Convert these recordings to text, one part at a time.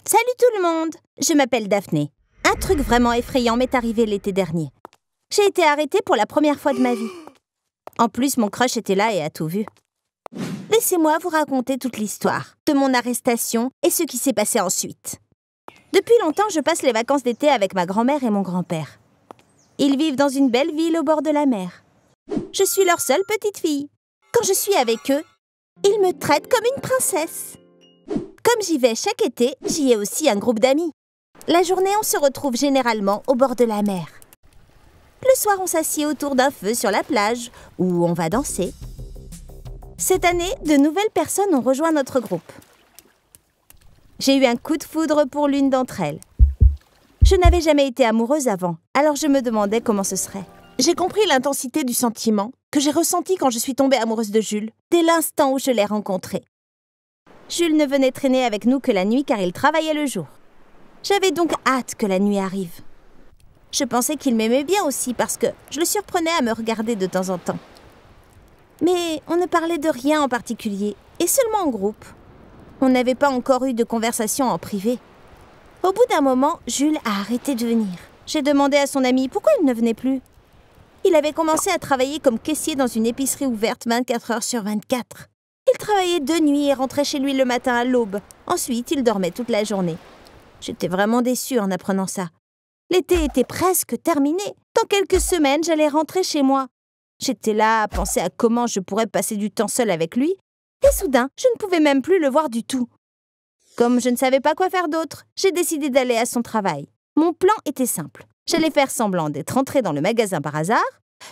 Salut tout le monde! Je m'appelle Daphné. Un truc vraiment effrayant m'est arrivé l'été dernier. J'ai été arrêtée pour la première fois de ma vie. En plus, mon crush était là et a tout vu. Laissez-moi vous raconter toute l'histoire de mon arrestation et ce qui s'est passé ensuite. Depuis longtemps, je passe les vacances d'été avec ma grand-mère et mon grand-père. Ils vivent dans une belle ville au bord de la mer. Je suis leur seule petite fille. Quand je suis avec eux, ils me traitent comme une princesse. Comme j'y vais chaque été, j'y ai aussi un groupe d'amis. La journée, on se retrouve généralement au bord de la mer. Le soir, on s'assied autour d'un feu sur la plage, où on va danser. Cette année, de nouvelles personnes ont rejoint notre groupe. J'ai eu un coup de foudre pour l'une d'entre elles. Je n'avais jamais été amoureuse avant, alors je me demandais comment ce serait. J'ai compris l'intensité du sentiment que j'ai ressenti quand je suis tombée amoureuse de Jules, dès l'instant où je l'ai rencontré. Jules ne venait traîner avec nous que la nuit car il travaillait le jour. J'avais donc hâte que la nuit arrive. Je pensais qu'il m'aimait bien aussi parce que je le surprenais à me regarder de temps en temps. Mais on ne parlait de rien en particulier, et seulement en groupe. On n'avait pas encore eu de conversation en privé. Au bout d'un moment, Jules a arrêté de venir. J'ai demandé à son ami pourquoi il ne venait plus. Il avait commencé à travailler comme caissier dans une épicerie ouverte 24 heures sur 24. Il travaillait de nuit et rentrait chez lui le matin à l'aube. Ensuite, il dormait toute la journée. J'étais vraiment déçue en apprenant ça. L'été était presque terminé. Dans quelques semaines, j'allais rentrer chez moi. J'étais là à penser à comment je pourrais passer du temps seule avec lui. Et soudain, je ne pouvais même plus le voir du tout. Comme je ne savais pas quoi faire d'autre, j'ai décidé d'aller à son travail. Mon plan était simple. J'allais faire semblant d'être rentrée dans le magasin par hasard.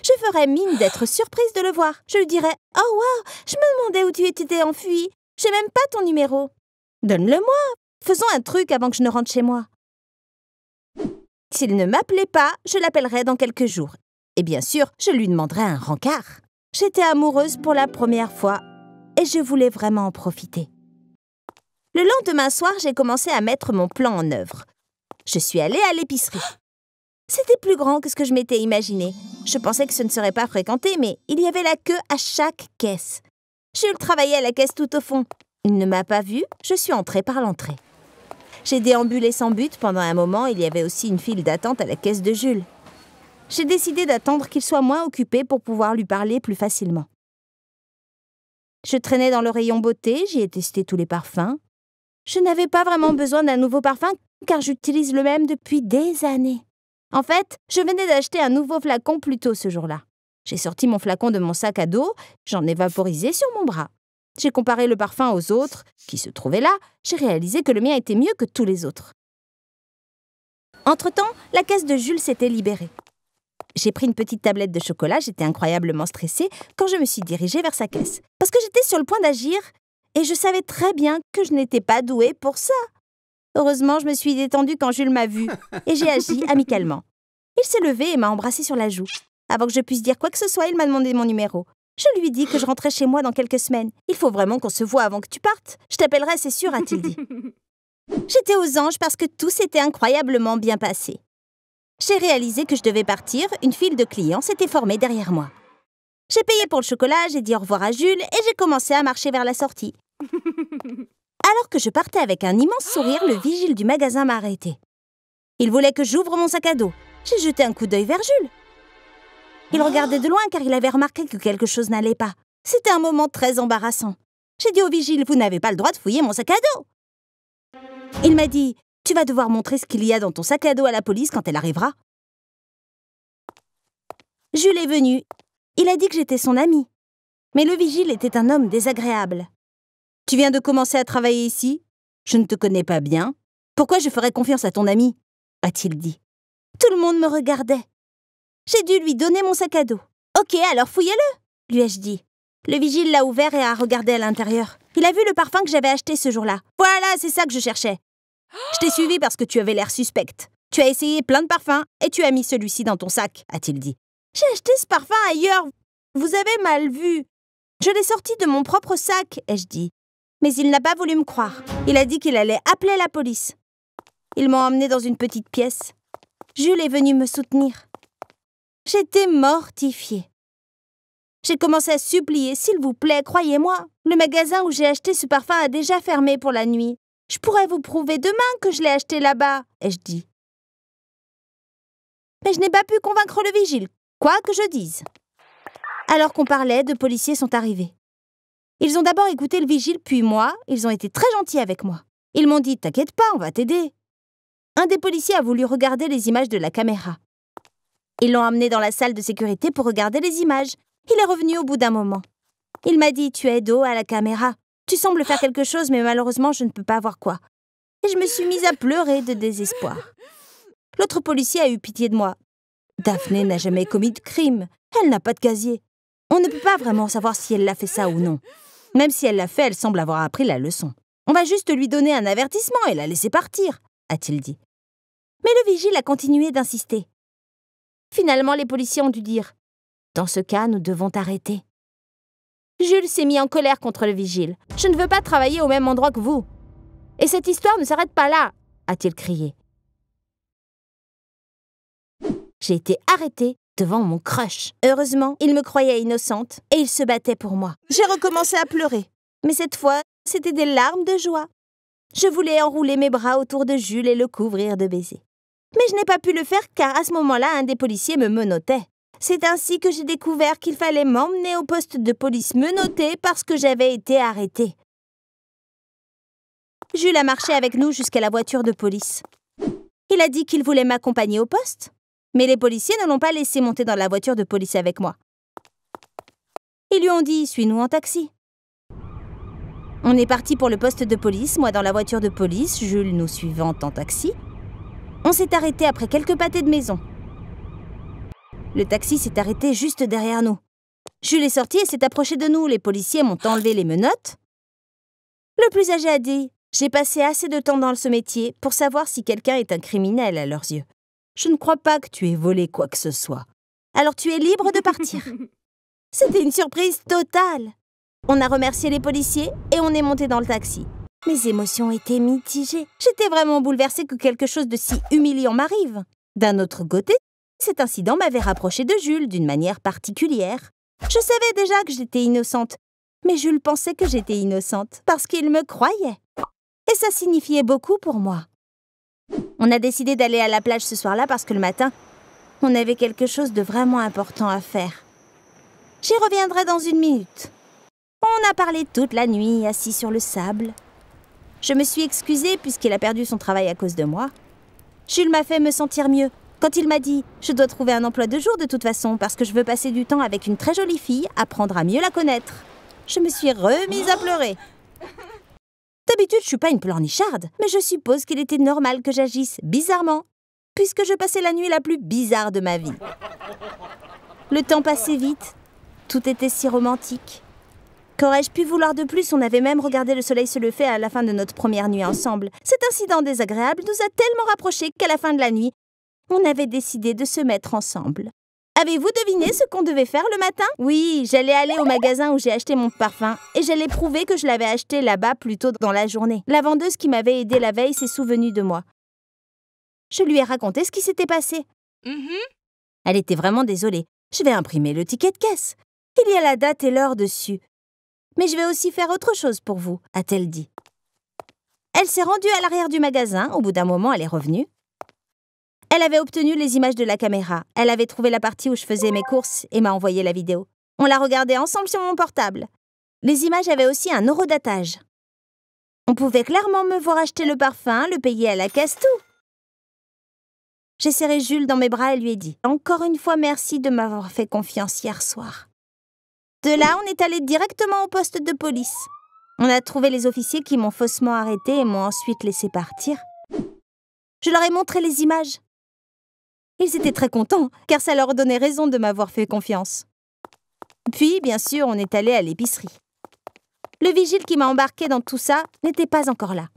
Je ferais mine d'être surprise de le voir. Je lui dirais « Oh wow, je me demandais où tu étais enfui. J'ai même pas ton numéro. Donne-le-moi. Faisons un truc avant que je ne rentre chez moi. » S'il ne m'appelait pas, je l'appellerais dans quelques jours. Et bien sûr, je lui demanderais un rencard. J'étais amoureuse pour la première fois et je voulais vraiment en profiter. Le lendemain soir, j'ai commencé à mettre mon plan en œuvre. Je suis allée à l'épicerie. C'était plus grand que ce que je m'étais imaginé. Je pensais que ce ne serait pas fréquenté, mais il y avait la queue à chaque caisse. Jules travaillait à la caisse tout au fond. Il ne m'a pas vue, je suis entrée par l'entrée. J'ai déambulé sans but pendant un moment, il y avait aussi une file d'attente à la caisse de Jules. J'ai décidé d'attendre qu'il soit moins occupé pour pouvoir lui parler plus facilement. Je traînais dans le rayon beauté, j'y ai testé tous les parfums. Je n'avais pas vraiment besoin d'un nouveau parfum car j'utilise le même depuis des années. En fait, je venais d'acheter un nouveau flacon plus tôt ce jour-là. J'ai sorti mon flacon de mon sac à dos, j'en ai vaporisé sur mon bras. J'ai comparé le parfum aux autres, qui se trouvaient là. J'ai réalisé que le mien était mieux que tous les autres. Entre-temps, la caisse de Jules s'était libérée. J'ai pris une petite tablette de chocolat, j'étais incroyablement stressée quand je me suis dirigée vers sa caisse. Parce que j'étais sur le point d'agir et je savais très bien que je n'étais pas douée pour ça. Heureusement, je me suis détendue quand Jules m'a vue et j'ai agi amicalement. Il s'est levé et m'a embrassée sur la joue. Avant que je puisse dire quoi que ce soit, il m'a demandé mon numéro. Je lui ai dit que je rentrais chez moi dans quelques semaines. Il faut vraiment qu'on se voie avant que tu partes. Je t'appellerai, c'est sûr, a-t-il dit. J'étais aux anges parce que tout s'était incroyablement bien passé. J'ai réalisé que je devais partir, une file de clients s'était formée derrière moi. J'ai payé pour le chocolat, j'ai dit au revoir à Jules et j'ai commencé à marcher vers la sortie. Alors que je partais avec un immense sourire, le vigile du magasin m'a arrêté. Il voulait que j'ouvre mon sac à dos. J'ai jeté un coup d'œil vers Jules. Il regardait de loin car il avait remarqué que quelque chose n'allait pas. C'était un moment très embarrassant. J'ai dit au vigile, vous n'avez pas le droit de fouiller mon sac à dos. Il m'a dit, tu vas devoir montrer ce qu'il y a dans ton sac à dos à la police quand elle arrivera. Jules est venu. Il a dit que j'étais son ami. Mais le vigile était un homme désagréable. Tu viens de commencer à travailler ici? Je ne te connais pas bien. Pourquoi je ferais confiance à ton ami? A-t-il dit. Tout le monde me regardait. J'ai dû lui donner mon sac à dos. Ok, alors fouillez-le, lui ai-je dit. Le vigile l'a ouvert et a regardé à l'intérieur. Il a vu le parfum que j'avais acheté ce jour-là. Voilà, c'est ça que je cherchais. Je t'ai suivi parce que tu avais l'air suspecte. Tu as essayé plein de parfums et tu as mis celui-ci dans ton sac, a-t-il dit. J'ai acheté ce parfum ailleurs. Vous avez mal vu. Je l'ai sorti de mon propre sac, ai-je dit. Mais il n'a pas voulu me croire. Il a dit qu'il allait appeler la police. Ils m'ont emmené dans une petite pièce. Jules est venu me soutenir. J'étais mortifiée. J'ai commencé à supplier, s'il vous plaît, croyez-moi. Le magasin où j'ai acheté ce parfum a déjà fermé pour la nuit. Je pourrais vous prouver demain que je l'ai acheté là-bas, ai-je dit. Mais je n'ai pas pu convaincre le vigile, quoi que je dise. Alors qu'on parlait, 2 policiers sont arrivés. Ils ont d'abord écouté le vigile, puis moi. Ils ont été très gentils avec moi. Ils m'ont dit « T'inquiète pas, on va t'aider ». Un des policiers a voulu regarder les images de la caméra. Ils l'ont emmené dans la salle de sécurité pour regarder les images. Il est revenu au bout d'un moment. Il m'a dit « Tu es dos à la caméra. Tu sembles faire quelque chose, mais malheureusement, je ne peux pas voir quoi. » Et je me suis mise à pleurer de désespoir. L'autre policier a eu pitié de moi. Daphné n'a jamais commis de crime. Elle n'a pas de casier. On ne peut pas vraiment savoir si elle l'a fait ça ou non. Même si elle l'a fait, elle semble avoir appris la leçon. On va juste lui donner un avertissement et la laisser partir, a-t-il dit. Mais le vigile a continué d'insister. Finalement, les policiers ont dû dire « Dans ce cas, nous devons t'arrêter. » Jules s'est mis en colère contre le vigile. « Je ne veux pas travailler au même endroit que vous. Et cette histoire ne s'arrête pas là, a-t-il crié. J'ai été arrêtée devant mon crush. Heureusement, il me croyait innocente et il se battait pour moi. J'ai recommencé à pleurer. Mais cette fois, c'était des larmes de joie. Je voulais enrouler mes bras autour de Jules et le couvrir de baisers. Mais je n'ai pas pu le faire car à ce moment-là, un des policiers me menottait. C'est ainsi que j'ai découvert qu'il fallait m'emmener au poste de police menotté parce que j'avais été arrêtée. Jules a marché avec nous jusqu'à la voiture de police. Il a dit qu'il voulait m'accompagner au poste. Mais les policiers ne l'ont pas laissé monter dans la voiture de police avec moi. Ils lui ont dit « Suis-nous en taxi ». On est parti pour le poste de police, moi dans la voiture de police, Jules nous suivant en taxi. On s'est arrêté après quelques pâtés de maison. Le taxi s'est arrêté juste derrière nous. Jules est sorti et s'est approché de nous. Les policiers m'ont enlevé les menottes. Le plus âgé a dit « J'ai passé assez de temps dans ce métier pour savoir si quelqu'un est un criminel à leurs yeux. Je ne crois pas que tu aies volé quoi que ce soit. Alors tu es libre de partir. » C'était une surprise totale. On a remercié les policiers et on est monté dans le taxi. Mes émotions étaient mitigées. J'étais vraiment bouleversée que quelque chose de si humiliant m'arrive. D'un autre côté, cet incident m'avait rapprochée de Jules d'une manière particulière. Je savais déjà que j'étais innocente, mais Jules pensait que j'étais innocente parce qu'il me croyait. Et ça signifiait beaucoup pour moi. On a décidé d'aller à la plage ce soir-là parce que le matin, on avait quelque chose de vraiment important à faire. J'y reviendrai dans 1 minute. On a parlé toute la nuit, assis sur le sable. Je me suis excusée puisqu'il a perdu son travail à cause de moi. Jules m'a fait me sentir mieux quand il m'a dit « Je dois trouver un emploi de jour de toute façon parce que je veux passer du temps avec une très jolie fille, apprendre à mieux la connaître. » Je me suis remise à pleurer. D'habitude, je suis pas une pleurnicharde, mais je suppose qu'il était normal que j'agisse bizarrement, puisque je passais la nuit la plus bizarre de ma vie. Le temps passait vite, tout était si romantique. Qu'aurais-je pu vouloir de plus? On avait même regardé le soleil se lever à la fin de notre première nuit ensemble. Cet incident désagréable nous a tellement rapprochés qu'à la fin de la nuit, on avait décidé de se mettre ensemble. Avez-vous deviné ce qu'on devait faire le matin? Oui, j'allais aller au magasin où j'ai acheté mon parfum et j'allais prouver que je l'avais acheté là-bas plus tôt dans la journée. La vendeuse qui m'avait aidée la veille s'est souvenue de moi. Je lui ai raconté ce qui s'était passé. Elle était vraiment désolée. Je vais imprimer le ticket de caisse. Il y a la date et l'heure dessus. Mais je vais aussi faire autre chose pour vous, a-t-elle dit. Elle s'est rendue à l'arrière du magasin. Au bout d'un moment, elle est revenue. Elle avait obtenu les images de la caméra. Elle avait trouvé la partie où je faisais mes courses et m'a envoyé la vidéo. On l'a regardée ensemble sur mon portable. Les images avaient aussi un horodatage. On pouvait clairement me voir acheter le parfum, le payer à la caisse, tout. J'ai serré Jules dans mes bras et lui ai dit « Encore une fois, merci de m'avoir fait confiance hier soir. » De là, on est allé directement au poste de police. On a trouvé les officiers qui m'ont faussement arrêté et m'ont ensuite laissé partir. Je leur ai montré les images. Ils étaient très contents, car ça leur donnait raison de m'avoir fait confiance. Puis, bien sûr, on est allé à l'épicerie. Le vigile qui m'a embarqué dans tout ça n'était pas encore là.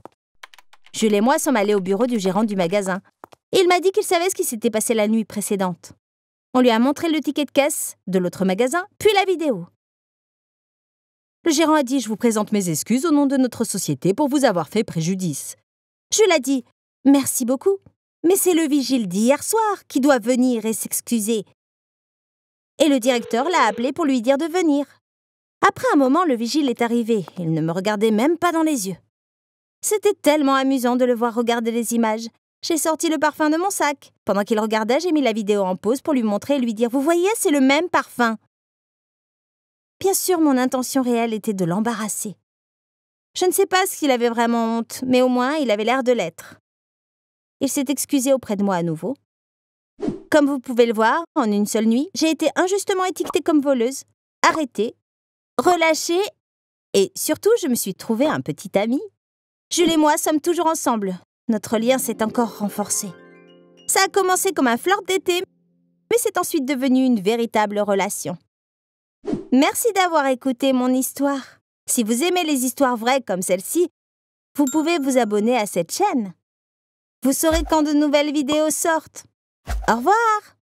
Jules et moi sommes allés au bureau du gérant du magasin. Il m'a dit qu'il savait ce qui s'était passé la nuit précédente. On lui a montré le ticket de caisse de l'autre magasin, puis la vidéo. Le gérant a dit « Je vous présente mes excuses au nom de notre société pour vous avoir fait préjudice. » Jules a dit « Merci beaucoup. Mais c'est le vigile d'hier soir qui doit venir et s'excuser. » Et le directeur l'a appelé pour lui dire de venir. Après un moment, le vigile est arrivé. Il ne me regardait même pas dans les yeux. C'était tellement amusant de le voir regarder les images. J'ai sorti le parfum de mon sac. Pendant qu'il regardait, j'ai mis la vidéo en pause pour lui montrer et lui dire « Vous voyez, c'est le même parfum !» Bien sûr, mon intention réelle était de l'embarrasser. Je ne sais pas s'il avait vraiment honte, mais au moins, il avait l'air de l'être. Il s'est excusé auprès de moi à nouveau. Comme vous pouvez le voir, en une seule nuit, j'ai été injustement étiquetée comme voleuse, arrêtée, relâchée et surtout, je me suis trouvé un petit ami. Jules et moi sommes toujours ensemble. Notre lien s'est encore renforcé. Ça a commencé comme un flirt d'été, mais c'est ensuite devenu une véritable relation. Merci d'avoir écouté mon histoire. Si vous aimez les histoires vraies comme celle-ci, vous pouvez vous abonner à cette chaîne. Vous saurez quand de nouvelles vidéos sortent. Au revoir!